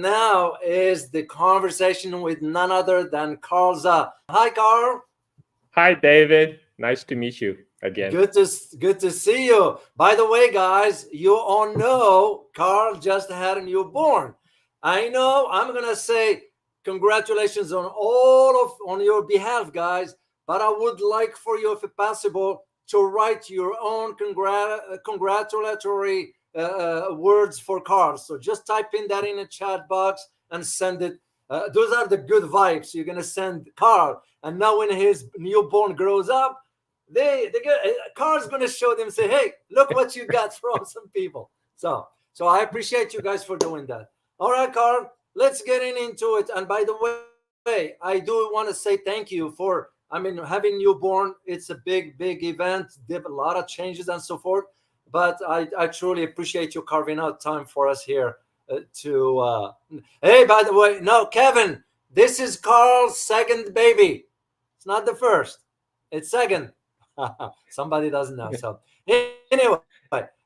Now is the conversation with none other than Carl Za. Hi, Carl. Hi, David. Nice to meet you again. Good to see you. By the way, guys, you all know Carl just had a newborn. I know. I'm gonna say congratulations on your behalf, guys. But I would like for you, if possible, to write your own congratulatory words for Carl. So just type in that in a chat box and send it. Those are the good vibes you're gonna send Carl. And now when his newborn grows up, Carl's gonna show them, say, "Hey, look what you got from some people." So I appreciate you guys for doing that. All right, Carl, let's get into it. And by the way, I do want to say thank you for, having newborn. It's a big event. Did a lot of changes and so forth. But I truly appreciate you carving out time for us here. Hey, by the way, no, Kevin, this is Carl's second baby. It's not the first. It's second. Somebody doesn't know. So anyway,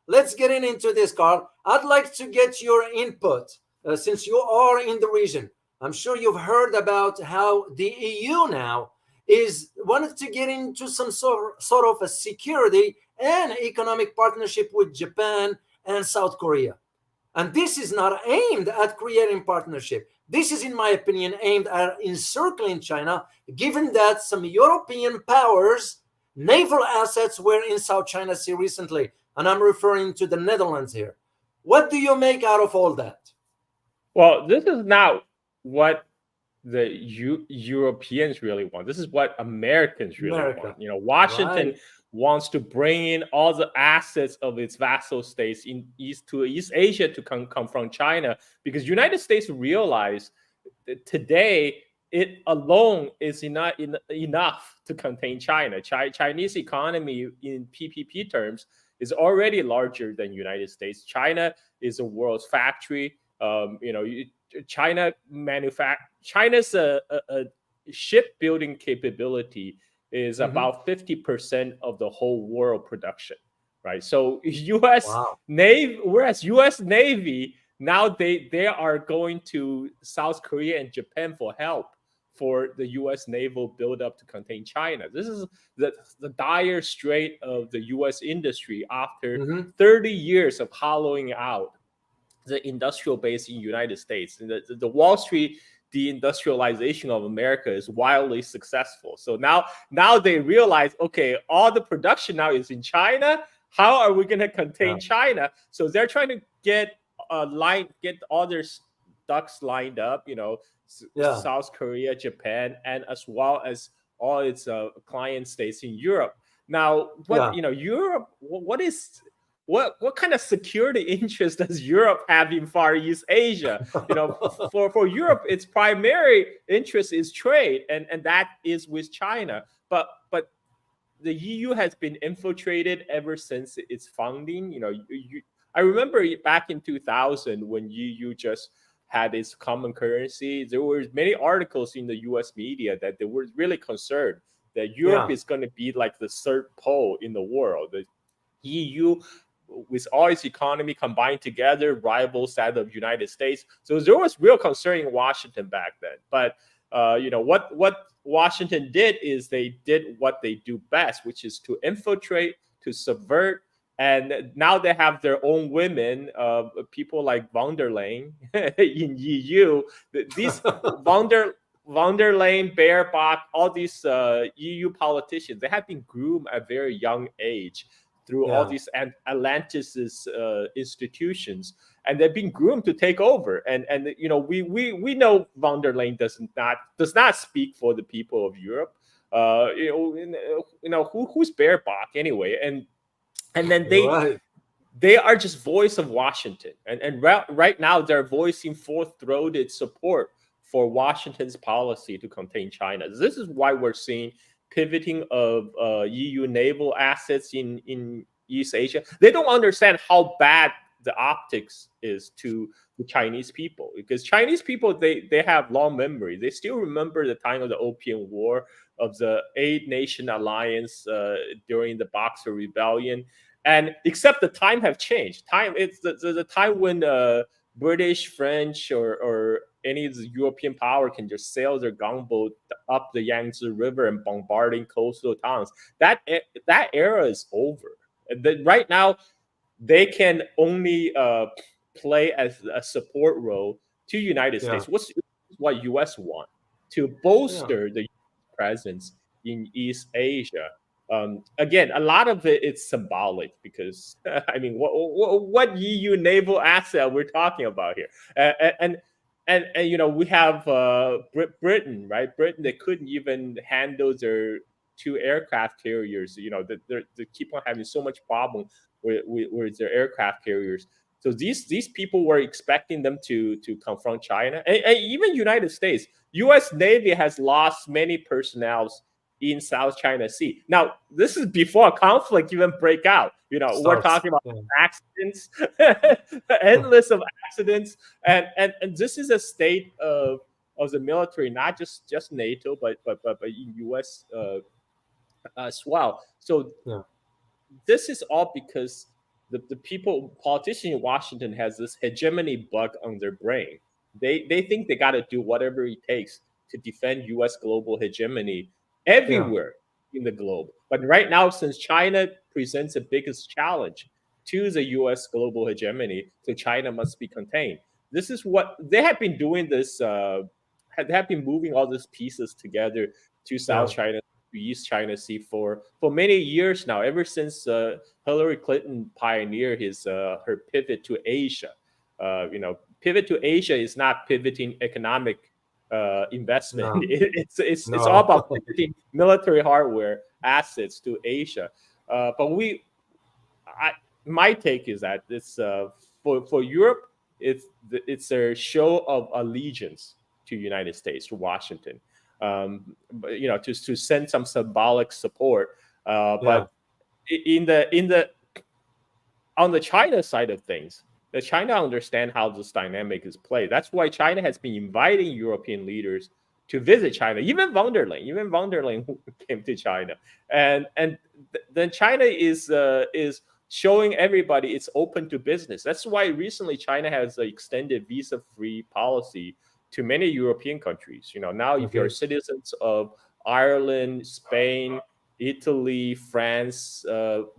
let's get into this, Carl. I'd like to get your input since you are in the region. I'm sure you've heard about how the EU now is wanted to get into some sort of a security and economic partnership with Japan and South Korea. And this is not aimed at creating partnership. This is, in my opinion, aimed at encircling China, given that some European powers' naval assets were in South China Sea recently. And I'm referring to the Netherlands here. What do you make out of all that? Well, this is not what the Europeans really want. This is what Americans really want. Washington Right. wants to bring in all the assets of its vassal states in East Asia to confront China, because United States realize that today it alone is enough to contain China. Chinese economy in PPP terms is already larger than United States. China is a world's factory. China's a shipbuilding capability is about 50% of the whole world production, right? So U.S. Wow. Navy, whereas U.S. Navy now they are going to South Korea and Japan for help for the U.S. naval buildup to contain China. This is the dire strait of the U.S. industry after 30 years of hollowing out the industrial base in the United States. And the Wall Street deindustrialization of America is wildly successful. So now they realize, okay, all the production now is in China. How are we going to contain China? So they're trying to get all their ducks lined up, South Korea, Japan, and as well as all its client states in Europe. Now, Europe, what kind of security interest does Europe have in Far East Asia? For Europe, its primary interest is trade, and that is with China. But the EU has been infiltrated ever since its founding. I remember back in 2000 when EU just had its common currency. There were many articles in the U.S. media that they were really concerned that Europe is going to be like the third pole in the world. The EU, with all its economy combined together, rivals that of United States. So there was real concern in Washington back then. But what Washington did is they did what they do best, which is to infiltrate, to subvert. And now they have their own women, people like von der Leyen in EU. These von der Leyen, Baerbock, all these EU politicians, they have been groomed at a very young age through all these Atlantis institutions, and they've been groomed to take over. And we know von der Leyen does not speak for the people of Europe. Who's Baerbock anyway? And then they are just voice of Washington, and right now they're voicing full-throated support for Washington's policy to contain China. This is why we're seeing pivoting of EU naval assets in East Asia. They don't understand how bad the optics is to the Chinese people, because Chinese people, they have long memory. They still remember the time of the Opium War, of the 8-nation alliance during the Boxer Rebellion. And except the time have changed. It's the time when British, French, or any of the European power can just sail their gunboat up the Yangtze River and bombarding coastal towns. That era is over. Right now, they can only play as a support role to United Yeah. States. What U.S. want to Yeah. bolster the presence in East Asia. Again, a lot of it is symbolic because I mean, what EU naval asset we're talking about here, and you know we have Britain, right? Britain, they couldn't even handle their two aircraft carriers. You know, they keep on having so much problem with their aircraft carriers. So these people were expecting them to confront China, and even United States. U.S. Navy has lost many personnel in South China Sea. Now, this is before conflict even break out. You know, we're Starts. talking about Yeah. accidents, endless of accidents, and this is a state of the military, not just NATO, but in U.S. As well. So Yeah. this is all because the people politicians in Washington has this hegemony bug on their brain. They think they got to do whatever it takes to defend U.S. global hegemony Yeah. everywhere in the globe. But right now, since China presents the biggest challenge to the U.S. global hegemony, so China must be contained. This is what they have been doing. This have been moving all these pieces together to South Yeah. China, to East China Sea for many years now. Ever since Hillary Clinton pioneered his her pivot to Asia. You know, pivot to Asia is not pivoting economic investment. No. It's all No. about pivoting military hardware assets to Asia. But I, my take is that it's for Europe, it's a show of allegiance to United States, to Washington. You know, to send some symbolic support. Yeah. But in the on the China side of things, the China understand how this dynamic is played. That's why China has been inviting European leaders to visit China. Even von der Leyen came to China, and then China is showing everybody it's open to business. That's why recently China has extended visa-free policy to many European countries. You know, now if you're Okay. citizens of Ireland, Spain, Italy, France,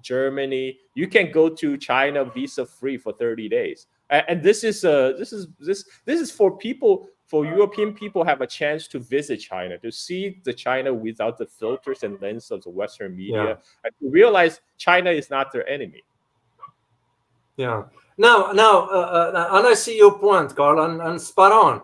Germany. You can go to China visa free for 30 days. And this is for people, for European people have a chance to visit China, to see the China without the filters and lens of the Western Yeah. media, and to realize China is not their enemy. Yeah. And I see your point, Carl, and spot on.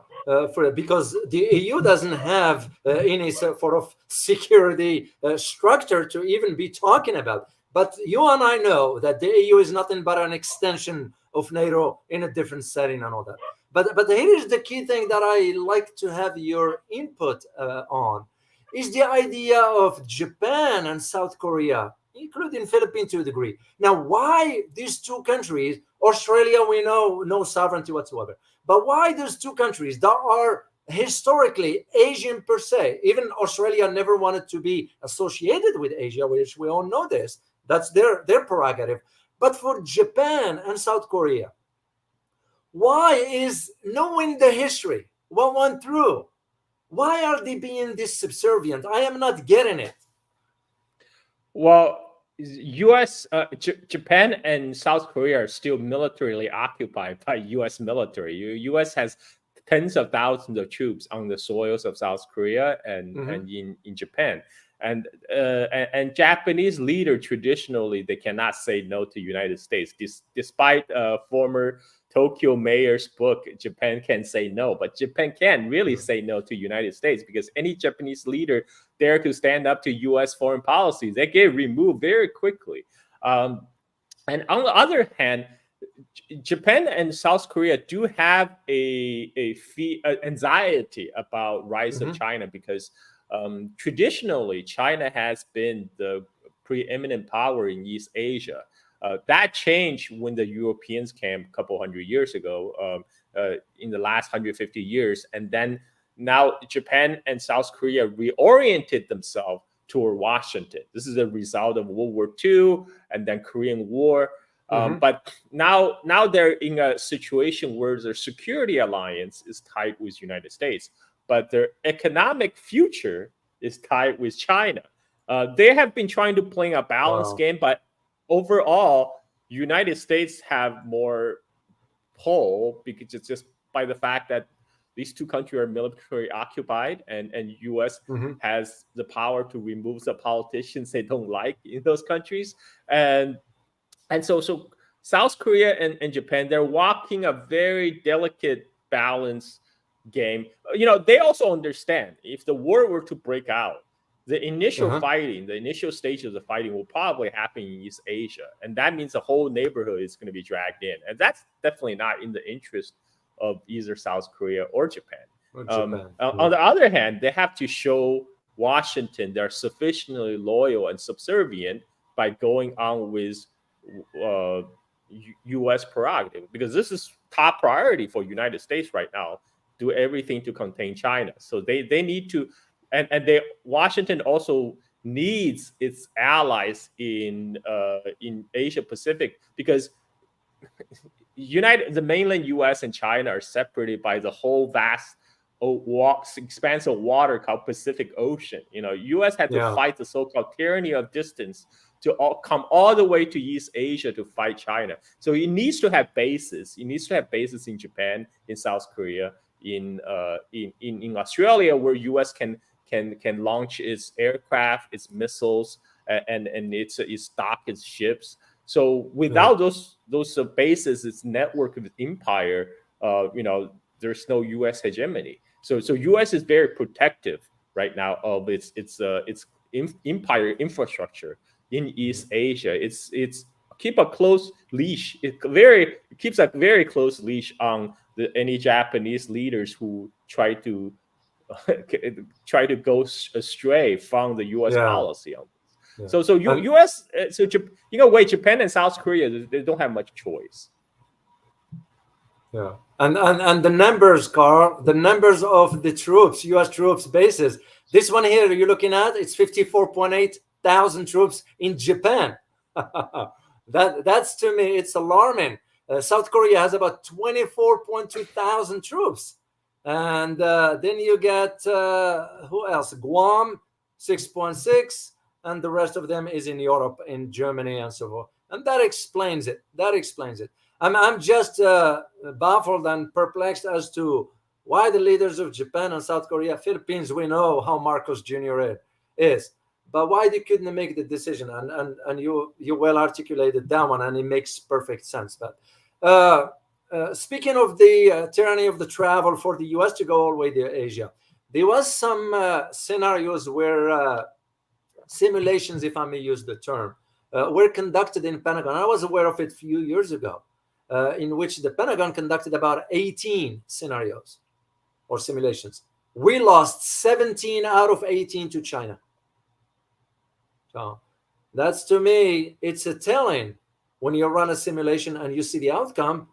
Because the EU doesn't have any sort of security structure to even be talking about. But you and I know that the EU is nothing but an extension of NATO in a different setting and all that. But here is the key thing that I like to have your input on is the idea of Japan and South Korea, including Philippines to a degree. Now, why these two countries, Australia, we know no sovereignty whatsoever, but why those two countries that are historically Asian per se, even Australia never wanted to be associated with Asia, which we all know this, that's their prerogative. But for Japan and South Korea, why is knowing the history, what went through, why are they being this subservient? I am not getting it. Well, U.S., Japan, and South Korea are still militarily occupied by U.S. military. U.S. has tens of thousands of troops on the soils of South Korea Mhm. and in Japan. And Japanese leader traditionally they cannot say no to United States. Despite former Tokyo mayor's book, Japan can say no, but Japan can't really Yeah. say no to United States because any Japanese leader dare to stand up to U.S. foreign policies, they get removed very quickly. Um, and on the other hand, Japan and South Korea do have anxiety about rise of Mhm. China because traditionally China has been the preeminent power in East Asia. That changed when the Europeans came a couple hundred years ago, in the last 150 years, and then now Japan and South Korea reoriented themselves toward Washington. This is a result of World War II and then Korean War. Mhm. But now they're in a situation where their security alliance is tied with United States, but their economic future is tied with China. They have been trying to play a balanced Wow. game, but overall, United States have more pull because it's just by the fact that these two countries are military occupied, and US Mhm. has the power to remove the politicians they don't like in those countries. And so South Korea and Japan, they're walking a very delicate balance game. They also understand if the war were to break out, the initial Uh-huh. fighting, the initial stage of the fighting will probably happen in East Asia. And that means the whole neighborhood is going to be dragged in. And that's definitely not in the interest of either South Korea or Japan. Or Japan. On Yeah. the other hand, they have to show Washington they're sufficiently loyal and subservient by going on with uh, U.S. prerogative, because this is top priority for United States right now. Do everything to contain China. So they need to, and they Washington also needs its allies in Asia Pacific, because the mainland U.S. and China are separated by the whole vast expanse of water called Pacific Ocean. U.S. had to Yeah. fight the so-called tyranny of distance to come all the way to East Asia to fight China. So it needs to have bases. It needs to have bases in Japan, in South Korea, in Australia, where U.S. can launch its aircraft, its missiles, and its stock, its ships. So Yeah. without those bases, its network of empire, there's no U.S. hegemony. So U.S. is very protective right now of its empire infrastructure in East Asia. It's keep a close leash. It keeps a very close leash on any Japanese leaders who try to try to go astray from the U.S. Yeah. policy on this. Yeah. So And U.S. So wait, Japan and South Korea, they don't have much choice. yeah. And the numbers, Carl, the numbers of the troops, U.S. troops bases. This one here you're looking at, it's 54.8 thousand troops in Japan. That's to me, it's alarming. South Korea has about 24.2 thousand troops. And then you get, who else? Guam, 6.6. And the rest of them is in Europe, in Germany, and so forth. And that explains it. That explains it. I'm just baffled and perplexed as to why the leaders of Japan and South Korea, Philippines, we know how Marcos Jr. is, but why they couldn't make the decision. And you well articulated that one, and it makes perfect sense. But speaking of the tyranny of the travel for the U.S. to go all the way to Asia, there was some scenarios where simulations, if I may use the term, were conducted in Pentagon. I was aware of it a few years ago, in which the Pentagon conducted about 18 scenarios or simulations. We lost 17 out of 18 to China. So that's, to me, it's a telling. When you run a simulation and you see the outcome,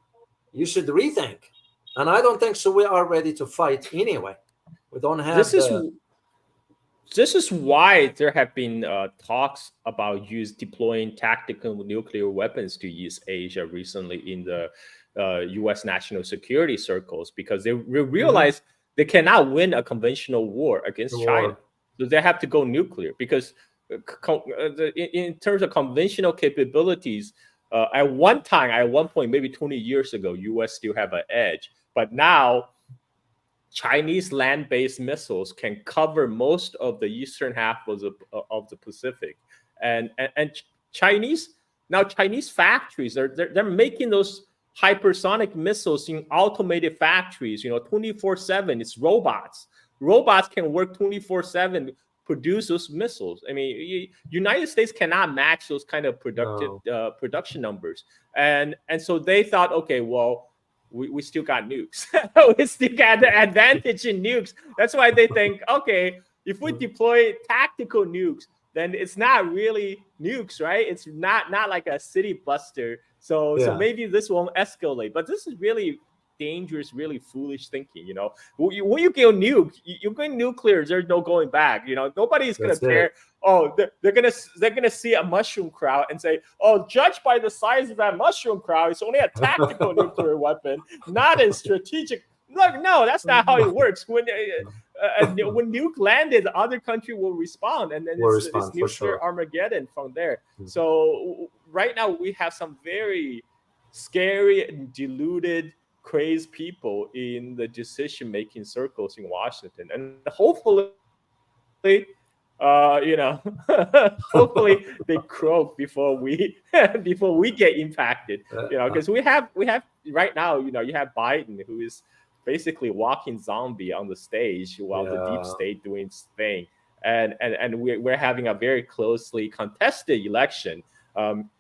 you should rethink. And I don't think so. We are ready to fight anyway. We don't This have is the. this is why there have been talks about deploying tactical nuclear weapons to East Asia recently in the U.S. national security circles, because they Mhm. realize they cannot win a conventional war The against China. war. So they have to go nuclear, because in terms of conventional capabilities, at one point, maybe 20 years ago, U.S. still have an edge. But now Chinese land-based missiles can cover most of the eastern half of the Pacific, and Chinese factories they're making those hypersonic missiles in automated factories. 24/7. It's robots. Robots can work 24/7, produce those missiles. I mean, United States cannot match those kind of No. production numbers, and so they thought, okay, well, we still got nukes. We still got the advantage in nukes. That's why they think, okay, if we deploy tactical nukes, then it's not really nukes, right? It's not like a city buster. So Yeah. maybe this won't escalate. But this is really dangerous, really foolish thinking. You know, when you go you're going nuclear. There's no going back. You know, nobody's gonna That's it. care. Oh, they're gonna see a mushroom crowd and say, oh, judged by the size of that mushroom crowd, it's only a tactical nuclear weapon, not a strategic. Like, no, that's not how it works. When nuke landed, the other country will respond, and then Will it's respond for nuclear sure. Armageddon from there. Mhm. So right now we have some very scary and deluded, crazed people in the decision-making circles in Washington, and hopefully, you know, hopefully they croak before we before we get impacted. You know, because we have right now, you know, you have Biden, who is basically walking zombie on the stage while the deep Yeah. state doing its thing, and we're having a very closely contested election.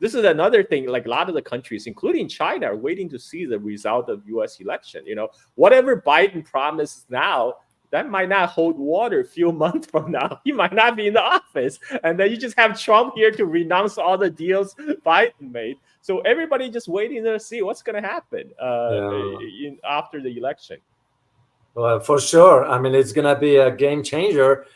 This is another thing. Like a lot of the countries, including China, are waiting to see the result of U.S. election. You know, whatever Biden promises now, that might not hold water a few months from now. He might not be in the office. And then you just have Trump here to renounce all the deals Biden made. So everybody just waiting to see what's going to happen Yeah. after the election. Well, for sure. I mean, it's going to be a game changer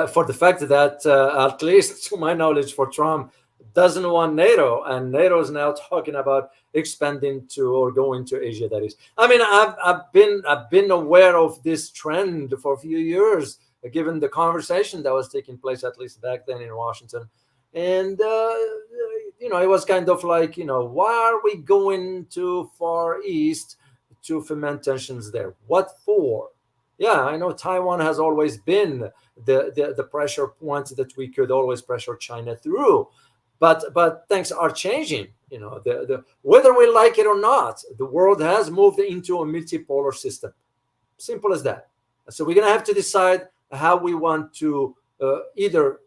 for the fact that, at least to my knowledge, for Trump, doesn't want NATO, and NATO is now talking about expanding to or going to Asia. That is, I mean, I've been aware of this trend for a few years, given the conversation that was taking place at least back then in Washington, and it was kind of like, why are we going too far east to foment tensions there? What for? Yeah, I know Taiwan has always been the pressure point that we could always pressure China through, but things are changing. The whether we like it or not, the world has moved into a multipolar system. Simple as that. So we're gonna have to decide how we want to either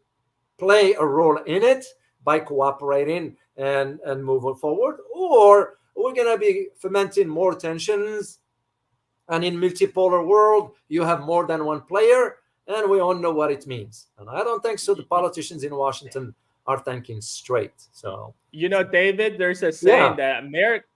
play a role in it by cooperating and moving forward, or we're gonna be fomenting more tensions. And in multipolar world, you have more than one player, and we all know what it means. And I don't think so. The politicians in Washington are thinking straight. So You know, David, there's a yeah, saying that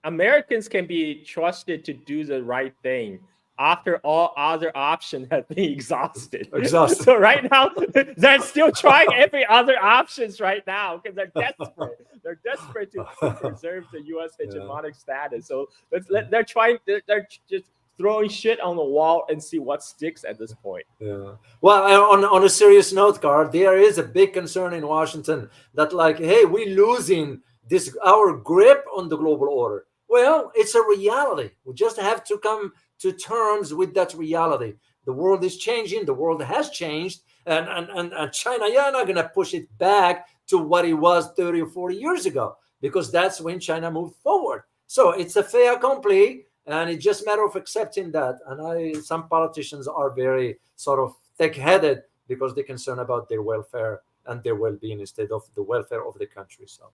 Americans can be trusted to do the right thing after all other options have been exhausted. exhausted. So right now, they're still trying every other options right now because they're desperate. They're desperate to preserve the U.S. Yeah. hegemonic status. So they're trying. They're just throwing shit on the wall and see what sticks at this point. Yeah. Well, on a serious note, Carl, there is a big concern in Washington that, like, hey, we're losing our grip on the global order. Well, it's a reality. We just have to come to terms with that reality. The world is changing. The world has changed, and China, you're not gonna push it back to what it was 30 or 40 years ago, because that's when China moved forward. So it's a fait accompli. And it's just a matter of accepting that. And some politicians are very sort of thick-headed because they're concerned about their welfare and their well-being instead of the welfare of the country. So